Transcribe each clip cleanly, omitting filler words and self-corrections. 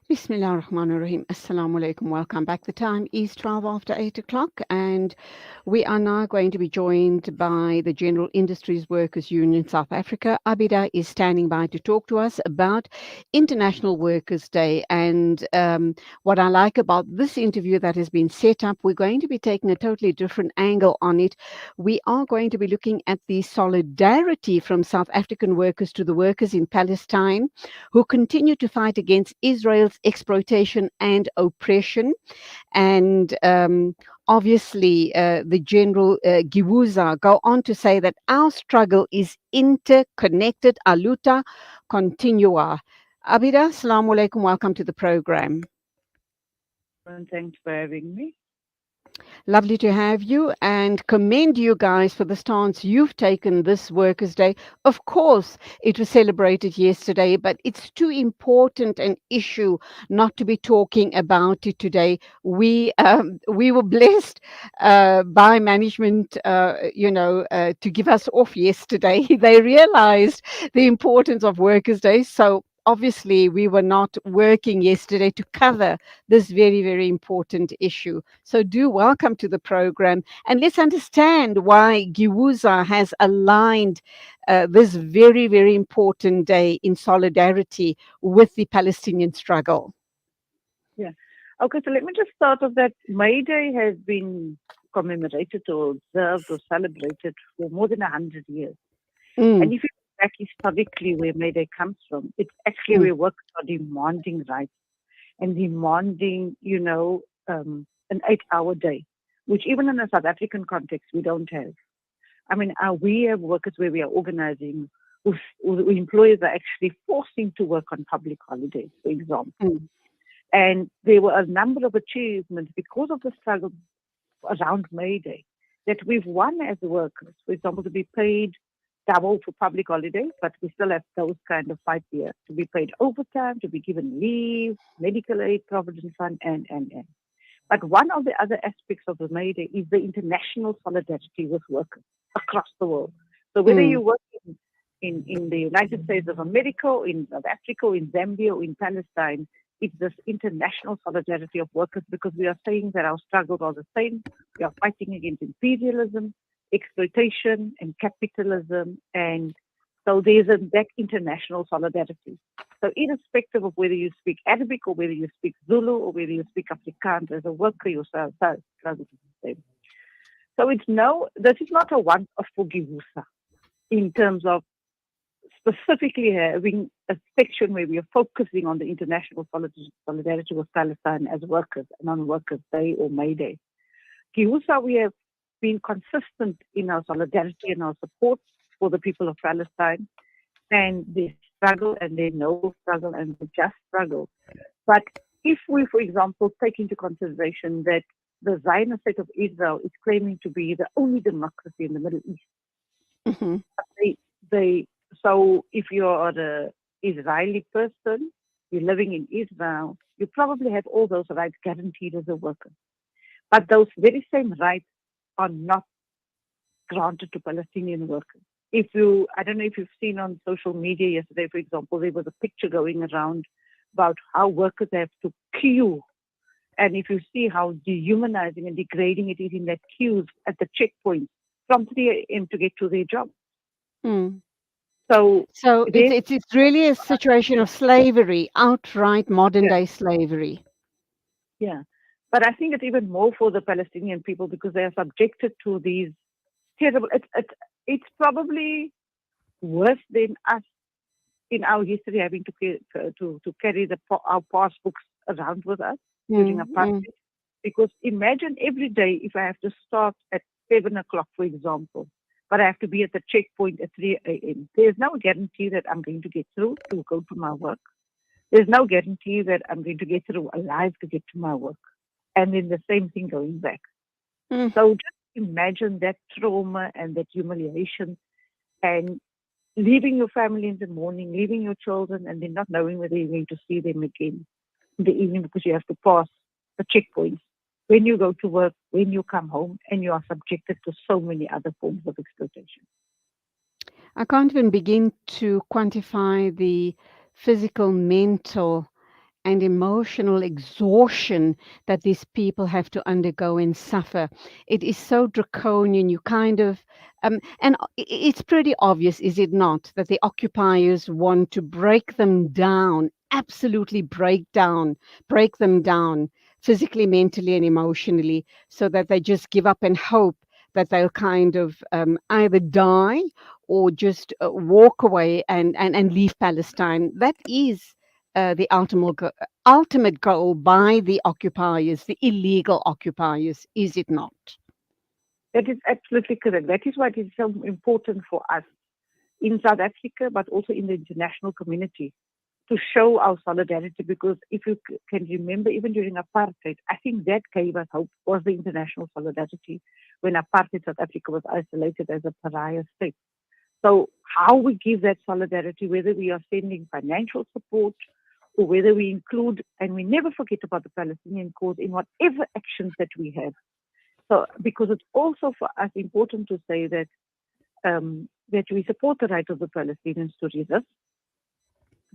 Bismillah ar-Rahman ar-Rahim. Assalamu alaikum. Welcome back. The time is 12 after 8 o'clock, and we are now going to be joined by the General Industries Workers Union South Africa. Abeedah is standing by to talk to us about International Workers' Day. And what I like about this interview that has been set up, we're going to be taking a totally different angle on it. We are going to be looking at the solidarity from South African workers to the workers in Palestine who continue to fight against Israel's exploitation and oppression. And obviously, the General Giwusa go on to say that our struggle is interconnected. Aluta continua. Abeedah, assalamu alaikum. Welcome to the program. And thanks for having me. Lovely to have you and commend you guys for the stance you've taken this Workers' Day. Of course, it was celebrated yesterday, but it's too important an issue not to be talking about it today. We were blessed by management, to give us off yesterday. They realized the importance of Workers' Day. So obviously, we were not working yesterday to cover this very, very important issue. So do welcome to the program, and let's understand why Giwusa has aligned this very, very important day in solidarity with the Palestinian struggle. Yeah. Okay, so let me just start off that May Day has been commemorated or observed or celebrated for more than 100 years. Mm, And if you look back historically where May Day comes from, it's actually mm, where workers are demanding rights and demanding, an 8-hour day, which even in a South African context, we don't have. I mean, we have workers where we are organizing, who employers are actually forcing to work on public holidays, for example. mm, And there were a number of achievements because of the struggle around May Day that we've won as workers. For example, to be paid double for public holidays, but we still have those kind of fights here. To be paid overtime, to be given leave, medical aid, provident fund, and. But one of the other aspects of the May Day is the international solidarity with workers across the world. So whether mm, you work in the United States of America, or in South Africa, or in Zambia, or in Palestine, it's this international solidarity of workers because we are saying that our struggles are the same. We are fighting against imperialism, exploitation, and capitalism. And so there's that international solidarity. So irrespective of whether you speak Arabic or whether you speak Zulu or whether you speak Afrikaans, as a worker yourself, struggle is the same. So this is not a one-off for Giwusa in terms of specifically having a section where we are focusing on the international solidarity with Palestine as workers and on Workers' Day or May Day. Giwusa, we have been consistent in our solidarity and our support for the people of Palestine and their struggle and their noble struggle and the just struggle. But if we, for example, take into consideration that the Zionist state of Israel is claiming to be the only democracy in the Middle East, mhm, they so if you're an Israeli person, you're living in Israel, you probably have all those rights guaranteed as a worker. But those very same rights are not granted to Palestinian workers. I don't know if you've seen on social media yesterday, for example, there was a picture going around about how workers have to queue. And if you see how dehumanizing and degrading it is in that queues at the checkpoint from 3 a.m. to get to their job. mm. So So it's, there's, it's it's really a situation of slavery, outright modern yeah, day slavery. yeah. But I think it's even more for the Palestinian people because they are subjected to these terrible, it's probably worse than us in our history having to carry our passbooks around with us during Mm, mm, apartheid. Because imagine every day if I have to start at 7 o'clock, for example, but I have to be at the checkpoint at 3 a.m. There's no guarantee that I'm going to get through to go to my work. There's no guarantee that I'm going to get through alive to get to my work. And then the same thing going back. mm. So just imagine that trauma and that humiliation and leaving your family in the morning, leaving your children, and then not knowing whether you're going to see them again in the evening because you have to pass the checkpoints when you go to work, when you come home, and you are subjected to so many other forms of exploitation. I can't even begin to quantify the physical, mental, and emotional exhaustion that these people have to undergo and suffer. It is so draconian. You kind of, and it's pretty obvious, is it not, that the occupiers want to break them down, absolutely break them down physically, mentally, and emotionally, so that they just give up and hope that they'll kind of either die or just walk away and leave Palestine. That is the ultimate goal by the occupiers, the illegal occupiers, is it not? That is absolutely correct. That is why it is so important for us in South Africa, but also in the international community, to show our solidarity. Because if you can remember, even during apartheid, I think that gave us hope, was the international solidarity when apartheid South Africa was isolated as a pariah state. So how we give that solidarity, whether we are sending financial support or whether we include, and we never forget about the Palestinian cause in whatever actions that we have. So because it's also for us important to say that that we support the right of the Palestinians to resist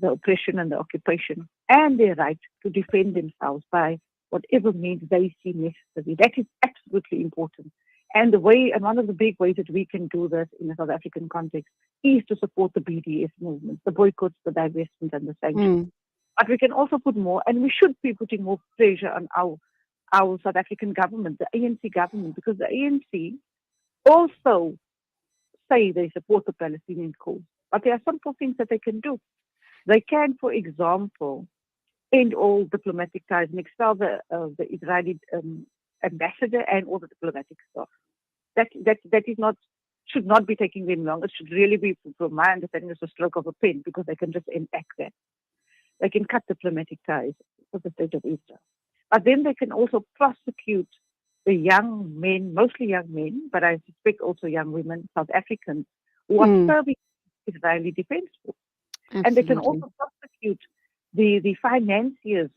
the oppression and the occupation, and their right to defend themselves by whatever means they see necessary. That is absolutely important. And one of the big ways that we can do this in a South African context is to support the BDS movement, the boycotts, the divestment, and the sanctions. Mm, But we can also put more, and we should be putting more pressure on our South African government, the ANC government, because the ANC also say they support the Palestinian cause. But there are simple things that they can do. They can, for example, end all diplomatic ties and expel the Israeli ambassador and all the diplomatic staff. That is not should not be taking them long. It should really be, from my understanding, it's a stroke of a pen because they can just enact that. They can cut diplomatic ties with the state of Israel. But then they can also prosecute the young men, mostly young men, but I suspect also young women, South Africans, who are mm, serving Israeli Defense Force. And they can absolutely. also prosecute the financiers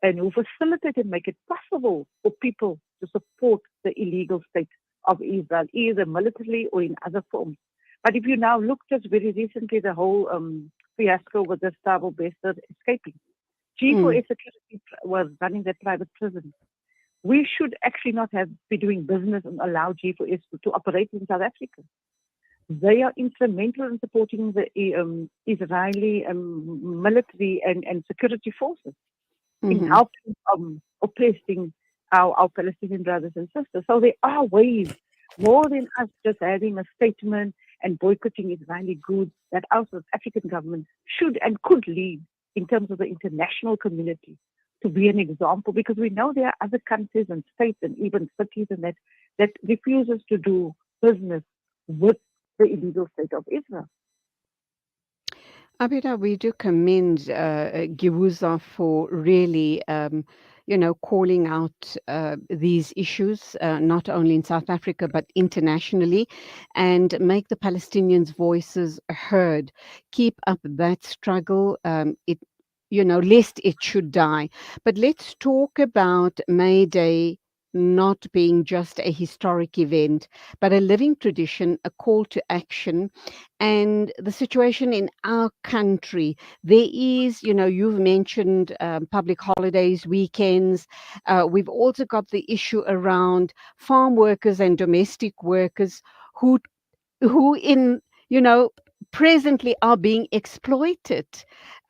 and who facilitate and make it possible for people to support the illegal state of Israel, either militarily or in other forms. But if you now look just very recently, the whole fiasco with the Stavo Bester escaping, Mm, G4S Security was running their private prison. We should actually not be doing business and allow G4S to operate in South Africa. They are instrumental in supporting the Israeli military and security forces in hmm. helping oppressing our Palestinian brothers and sisters. So there are ways, more than us just having a statement and boycotting Israeli goods, that our South African government should and could lead in terms of the international community to be an example, because we know there are other countries and states and even cities and that refuses to do business with the illegal state of Israel. Abeedah, we do commend Giwusa for really, calling out these issues, not only in South Africa, but internationally, and make the Palestinians' voices heard. Keep up that struggle. Lest it should die. But let's talk about May Day not being just a historic event, but a living tradition, a call to action, and the situation in our country. There is, you've mentioned public holidays, weekends. We've also got the issue around farm workers and domestic workers who in presently are being exploited.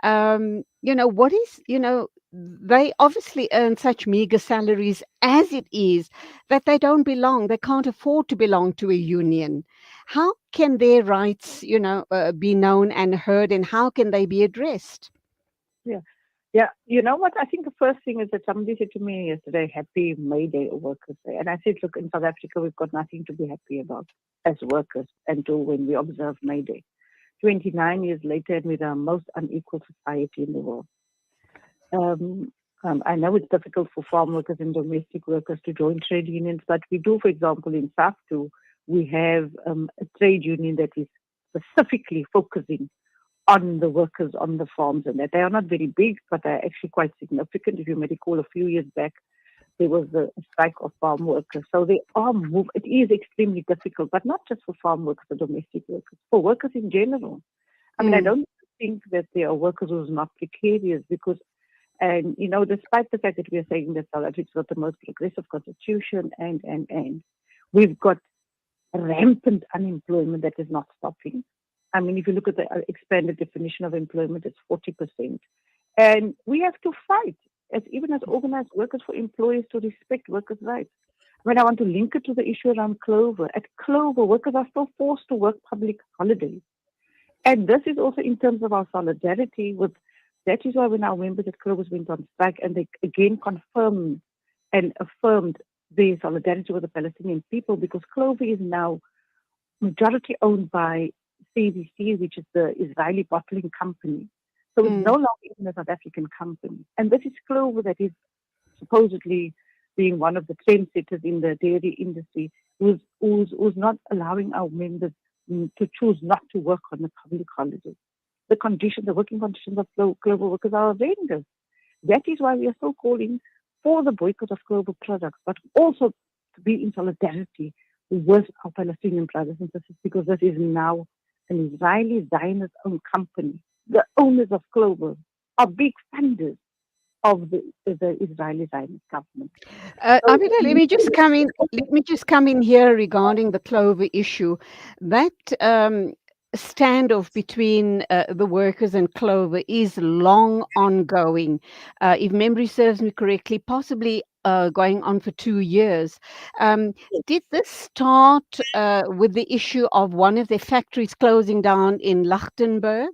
What is, they obviously earn such meager salaries as it is, that they don't belong, they can't afford to belong to a union. How can their rights, be known and heard, and how can they be addressed? Yeah. Yeah, you know what? I think the first thing is that somebody said to me yesterday, Happy May Day or Workers' Day. And I said, look, in South Africa, we've got nothing to be happy about as workers until when we observe May Day. 29 years later, and we're the most unequal society in the world. I know it's difficult for farm workers and domestic workers to join trade unions, but we do, for example, in SAFTU, we have a trade union that is specifically focusing on the workers on the farms, and that they are not very big, but they're actually quite significant. If you may recall, a few years back, there was a strike of farm workers. So they are it is extremely difficult, but not just for farm workers or domestic workers, for workers in general. I mean, I Mm, don't think that there are workers who are not precarious because, and despite the fact that we are saying that South Africa's got the most progressive constitution and we've got rampant unemployment that is not stopping. I mean, if you look at the expanded definition of employment, it's 40%. And we have to fight, even as organized workers, for employers to respect workers' rights. When I want to link it to the issue around Clover, at Clover, workers are still forced to work public holidays. And this is also in terms of our solidarity with, that is why when our members at Clover went on strike and they again confirmed and affirmed their solidarity with the Palestinian people because Clover is now majority owned by CBC, which is the Israeli bottling company. So it's no mm, longer even a South African company. And this is Clover that is supposedly being one of the trendsetters in the dairy industry, who's not allowing our members to choose not to work on the public holidays. The working conditions of Clover workers are horrendous. That is why we are still calling for the boycott of Clover products, but also to be in solidarity with our Palestinian brothers and sisters, because this is now an Israeli Zionist-owned company. The owners of Clover are big funders of the Israeli Zionist government. So, Abida, let me just come in. Let me just come in here regarding the Clover issue. That standoff between the workers and Clover is long ongoing. If memory serves me correctly, possibly going on for 2 years. Um, did this start with the issue of one of their factories closing down in Lichtenberg?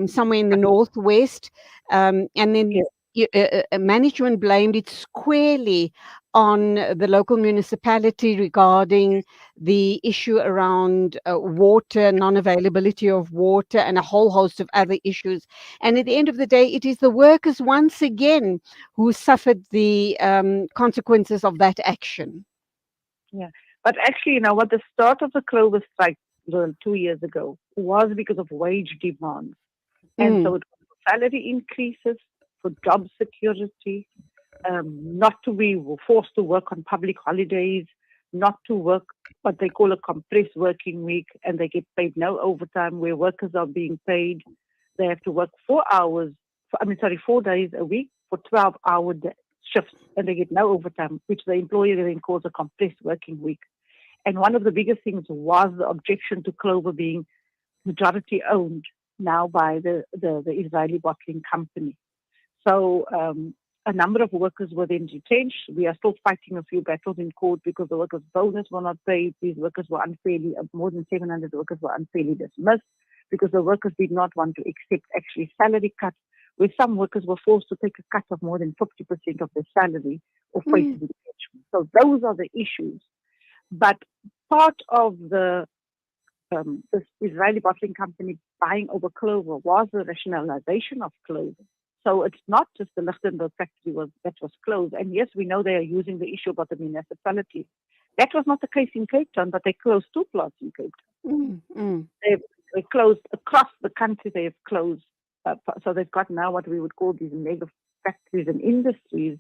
Somewhere in the northwest, and then yes, management blamed it squarely on the local municipality regarding the issue around water, non-availability of water, and a whole host of other issues. And at the end of the day, it is the workers once again who suffered the consequences of that action. yeah. But actually, what the start of the Clover strike 2 years ago was because of wage demands. And Mm, so it was for salary increases, for job security, not to be forced to work on public holidays, not to work what they call a compressed working week, and they get paid no overtime, where workers are being paid. They have to work 4 hours, 4 days a week for 12-hour shifts, and they get no overtime, which the employer then calls a compressed working week. And one of the biggest things was the objection to Clover being majority owned now by the Israeli bottling company. So a number of workers were then retrenched. We are still fighting a few battles in court because the workers' bonus were not paid. These workers were unfairly, more than 700 workers were unfairly dismissed because the workers did not want to accept actually salary cuts, where some workers were forced to take a cut of more than 50% of their salary or face mm, retrenchment. So those are the issues. But part of this Israeli bottling company buying over Clover was the rationalization of Clover. So it's not just the Lichtenberg factory that was closed. And yes, we know they are using the issue about the municipality. That was not the case in Cape Town, but they closed two plants in Cape mm, mm. Town. They closed across the country. They have closed. So they've got now what we would call these mega factories and industries.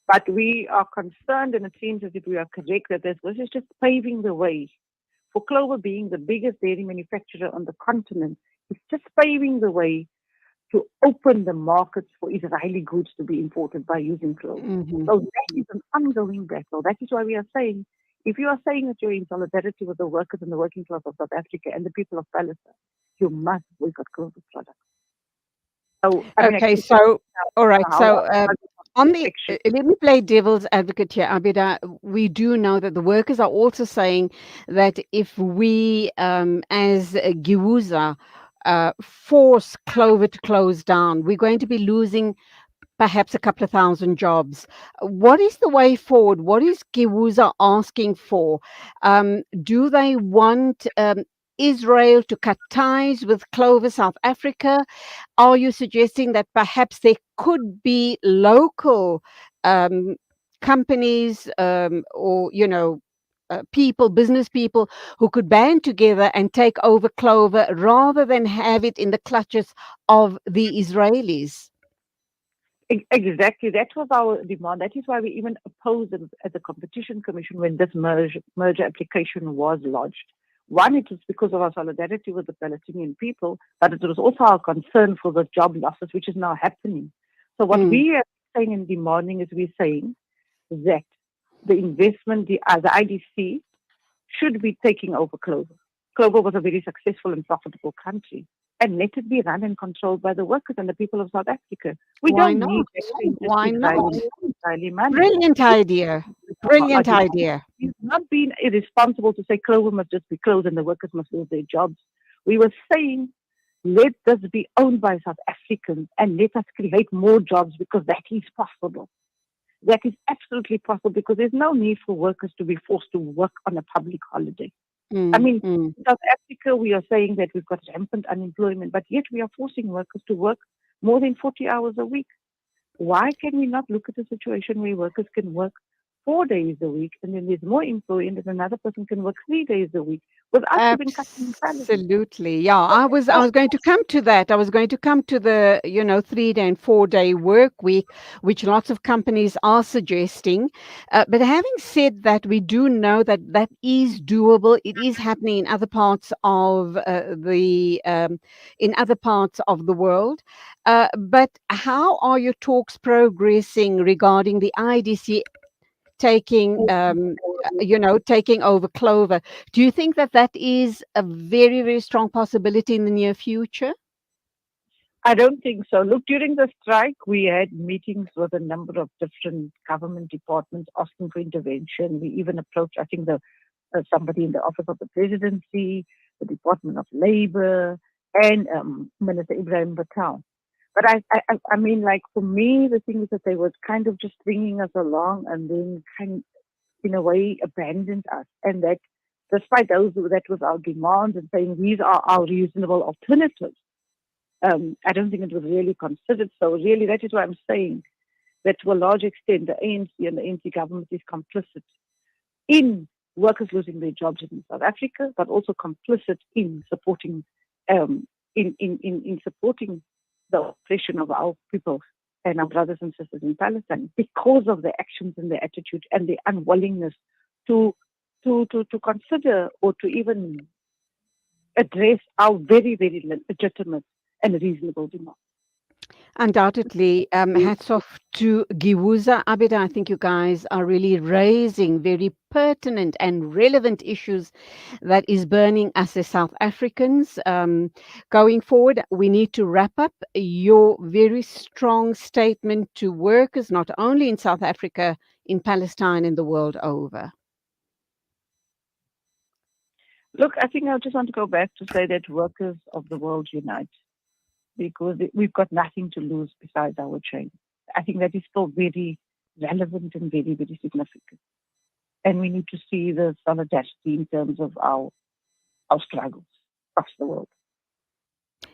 But we are concerned, and it seems as if we are correct, that this is just paving the way for Clover being the biggest dairy manufacturer on the continent. It's just paving the way to open the markets for Israeli goods to be imported by using Clover. Mhm. So that is an ongoing battle. That is why we are saying, if you are saying that you're in solidarity with the workers and the working class of South Africa and the people of Palestine, you must boycott Clover products. So, I mean, I Okay, can say so all right, so how on the protection. let me play devil's advocate here, Abida. We do know that the workers are also saying that if we, as Giwusa, force Clover to close down, we're going to be losing perhaps a couple of thousand jobs. What is the way forward? What is Giwusa asking for? Do they want Israel to cut ties with Clover South Africa? Are you suggesting that perhaps there could be local um, companies or, people, business people who could band together and take over Clover rather than have it in the clutches of the Israelis? Exactly. That was our demand. That is why we even opposed it at the Competition Commission when this merger application was lodged. One, it was because of our solidarity with the Palestinian people, but it was also our concern for the job losses, which is now happening. So what Mm. we are saying and demanding is we're saying that the investment, the IDC, should be taking over Clover. Clover was a very successful and profitable country. And let it be run and controlled by the workers and the people of South Africa. We Why don't not? need extra Why not? Israeli money. Brilliant idea. Our Brilliant demand idea. is not being irresponsible to say Clover must just be closed and the workers must lose their jobs. We were saying, let this be owned by South Africans and let us create more jobs because that is possible. That is absolutely possible because there's no need for workers to be forced to work on a public holiday. I Mm, mean, mm. in South Africa, we are saying that we've got rampant unemployment, but yet we are forcing workers to work more than 40 hours a week. Why can we not look at a situation where workers can work 4 days a week and then there's more employment and another person can work 3 days a week without even cutting salary? Absolutely. Yeah, I was going to come to that. I was going to come to the, 3-day and 4-day work week, which lots of companies are suggesting. But having said that, we do know that that is doable. It is happening in other parts of in other parts of the world. But how are your talks progressing regarding the IDC taking taking over Clover? Do you think that that is a very, very strong possibility in the near future? I don't think so. Look, during the strike, we had meetings with a number of different government departments asking for intervention. We even approached, I think, the somebody in the office of the presidency, the Department of Labor, and Minister Ibrahim Batal. But I mean, like for me, the thing is that they were kind of just bringing us along and then kind, in a way, abandoned us, and that despite those that was our demands and saying these are our reasonable alternatives, I don't think it was really considered. So really, that is why I'm saying that to a large extent, the ANC and the ANC government is complicit in workers losing their jobs in South Africa, but also complicit in supporting in supporting the oppression of our people and our brothers and sisters in Palestine because of their actions and their attitude and their unwillingness to to consider or to even address our very, very legitimate and reasonable demands. Undoubtedly, hats off to Giwusa. Abeedah, I think you guys are really raising very pertinent and relevant issues that is burning us as South Africans. Going forward, we need to wrap up your very strong statement to workers, not only in South Africa, in Palestine, and the world over. Look, I think I just want to go back to say that workers of the world unite because we've got nothing to lose besides our change. I think that is still very relevant and very, very significant. And we need to see the solidarity in terms of our struggles across the world.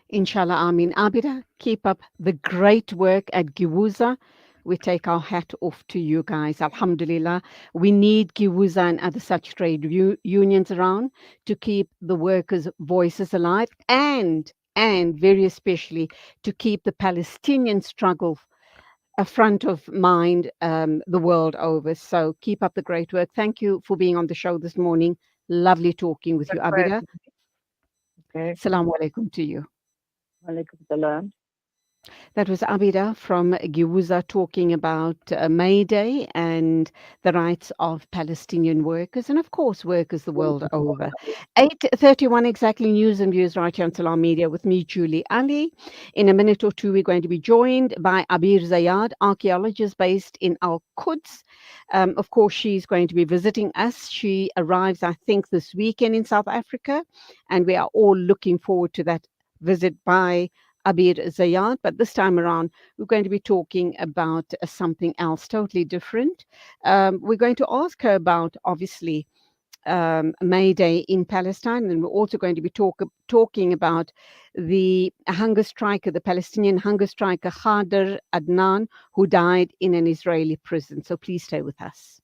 Inshallah, Amin. Abida, keep up the great work at Giwusa. We take our hat off to you guys. Alhamdulillah. We need Giwusa and other such trade unions around to keep the workers' voices alive and very especially to keep the Palestinian struggle a front of mind the world over. So keep up the great work. Thank you for being on the show this morning. Lovely talking with you, That's why, Abida. okay, Assalamu alaikum to you. alaikum salam. That was Abeedah from Giwusa talking about May Day and the rights of Palestinian workers and, of course, workers the world over. 8:31 exactly, news and views right here on Salam Media with me, Julie Ali. In a minute or two, we're going to be joined by Abir Zayad, archaeologist based in Al Quds. Of course, she's going to be visiting us. She arrives, I think, this weekend in South Africa, and we are all looking forward to that visit by Abir Zayad, but this time around, we're going to be talking about something else totally different. We're going to ask her about, obviously, May Day in Palestine, and we're also going to be talking about the hunger striker, the Palestinian hunger striker Khader Adnan, who died in an Israeli prison. So please stay with us.